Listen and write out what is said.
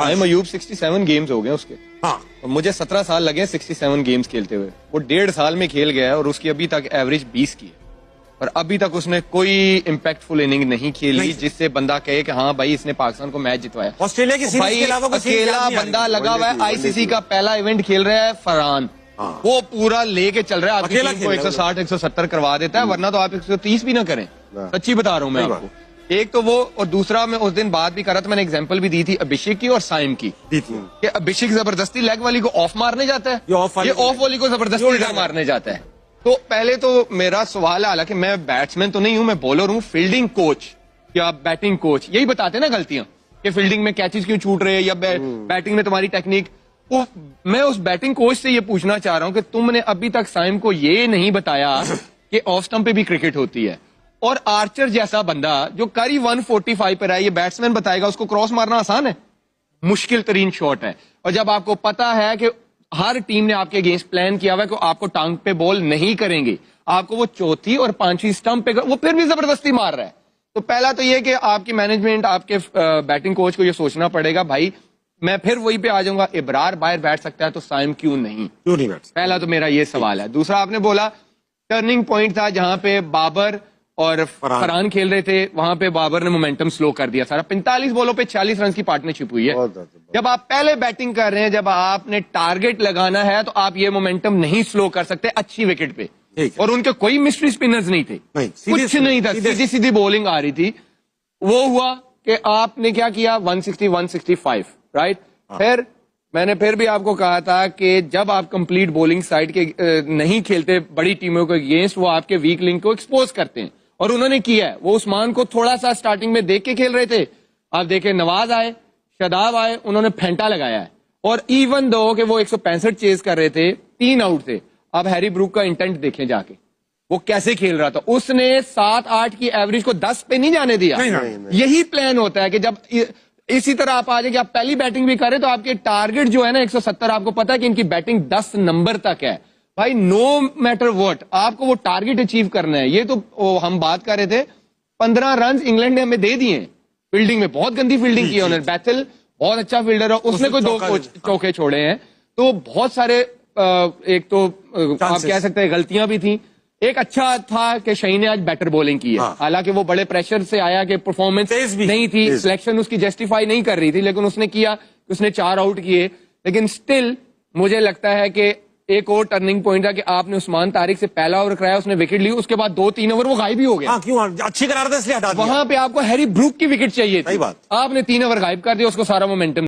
आयम अयूब 67 गेम्स हो गए उसके। हाँ, और मुझे 17 साल लगे 67 गेम्स खेलते हुए। वो 1.5 साल में खेल गया है और उसकी अभी तक एवरेज 20 की है और अभी तक उसने कोई इम्पैक्टफुल इनिंग नहीं खेली जिससे बंदा कहे कि हाँ भाई इसने पाकिस्तान को मैच जितवाया। ऑस्ट्रेलिया की सीरीज के अलावा कुछ अकेला बंदा लगा हुआ है। आईसीसी का पहला इवेंट खेल रहा है फरहान, वो पूरा लेके चल रहा है, आपकी टीम को 160 170 करवा देता है, वरना तो आप 130 भी ना करें। सच्ची बता रहा हूँ मैं आपको। एक तो वो, और दूसरा मैं उस दिन बात भी कर रहा था, मैंने एग्जांपल भी दी थी अभिषेक की और साइम की कि अभिषेक जबरदस्ती लेग वाली को ऑफ मारने जाता है, ये ऑफ वाली को जबरदस्ती इधर मारने जाता है। तो पहले तो मेरा सवाल है, हालांकि मैं बैट्समैन तो नहीं हूं, मैं बॉलर हूं, फील्डिंग कोच या बैटिंग कोच यही बताते हैं ना गलतियां कि फील्डिंग में कैचेस क्यों छूट रहे हैं या बैटिंग में तुम्हारी टेक्निक। वो मैं उस बैटिंग कोच से ये पूछना चाह रहा हूं कि तुमने अभी तक साइम को ये नहीं बताया कि ऑफ स्टंप पे भी क्रिकेट होती है। और आर्चर जैसा बंदा जो करी 145 पर है, ये बैट्समैन बताएगा उसको क्रॉस मारना आसान है? मुश्किल तरीन शॉट है। और जब आपको पता है कि हर टीम ने आपके अगेंस्ट प्लान किया हुआ है कि आपको टांग पे बॉल नहीं करेंगे, आपको वो चौथी और पांचवी स्टंप पे वो फिर भी जबरदस्ती मार रहा है, तो पहला तो ये कि आपकी मैनेजमेंट, आपके बैटिंग कोच को ये सोचना पड़ेगा, भाई मैं फिर वही पे आ जाऊंगा, इब्रार बाहर बैठ सकता है तो साइम क्यों नहीं बैठ? पहला तो मेरा ये सवाल है। दूसरा, आपने बोला टर्निंग पॉइंट था जहां पे बाबर और फरहान खेल रहे थे, वहां पे बाबर ने मोमेंटम स्लो कर दिया सारा। 45 बॉलों पे 46 रन की पार्टनरशिप हुई है। जब आप पहले बैटिंग कर रहे हैं, जब आपने टारगेट लगाना है, तो आप ये मोमेंटम नहीं स्लो कर सकते अच्छी विकेट पे। और उनके कोई मिस्ट्री स्पिनर्स नहीं थे, कुछ नहीं था, सीधी सीधी बॉलिंग आ रही थी। वो हुआ कि आपने क्या किया, 160 165 राइट। फिर मैंने फिर भी आपको कहा था कि जब आप कंप्लीट बॉलिंग साइड के नहीं खेलते बड़ी टीमों के अगेंस्ट, वो आपके वीक लिंक को एक्सपोज करते हैं, और उन्होंने किया है। वो उस्मान को थोड़ा सा स्टार्टिंग में देख के खेल रहे थे, आप देखे नवाज आए, शादाब आए, उन्होंने फेंटा लगाया है। और इवन दो कि वो 165 चेज कर रहे थे, 3 आउट थे। अब हैरी ब्रूक का इंटेंट देखें जाके, वो कैसे खेल रहा था। उसने 7-8 की एवरेज को 10 पे नहीं जाने दिया। यही प्लान होता है कि जब इसी तरह आप आ जाए कि आप पहली बैटिंग भी करें तो आपके टारगेट जो है ना 170, आपको पता है कि इनकी बैटिंग 10 नंबर तक है। भाई नो मैटर व्हाट, आपको वो टारगेट अचीव करना है। ये तो हम बात कर रहे थे, 15 रन इंग्लैंड ने हमें दे दिए फील्डिंग में, बहुत गंदी फील्डिंग की उन्होंने। बैथल बहुत अच्छा फील्डर है, उसने कोई 2 चौके छोड़े हैं। तो बहुत सारे एक तो आप कह सकते हैं गलतियां भी थी। एक अच्छा था कि शहीन ने आज बेटर बॉलिंग की है, हालांकि वो बड़े प्रेशर से आया कि परफॉर्मेंस नहीं थी, सिलेक्शन उसकी जस्टिफाई नहीं कर रही थी, लेकिन उसने किया, उसने 4 आउट किए। लेकिन स्टिल मुझे लगता है कि एक और टर्निंग पॉइंट था कि आपने उस्मान तारिक से पहला ओवर कराया, उसने विकेट ली, उसके बाद 2-3 ओवर वो गायब ही हो गया। क्यों? अच्छी करार था इसलिए हटा दिया। वहां पे आपको हैरी ब्रूक की विकेट चाहिए थी, आपने 3 ओवर गायब कर दिया, उसको सारा मोमेंटम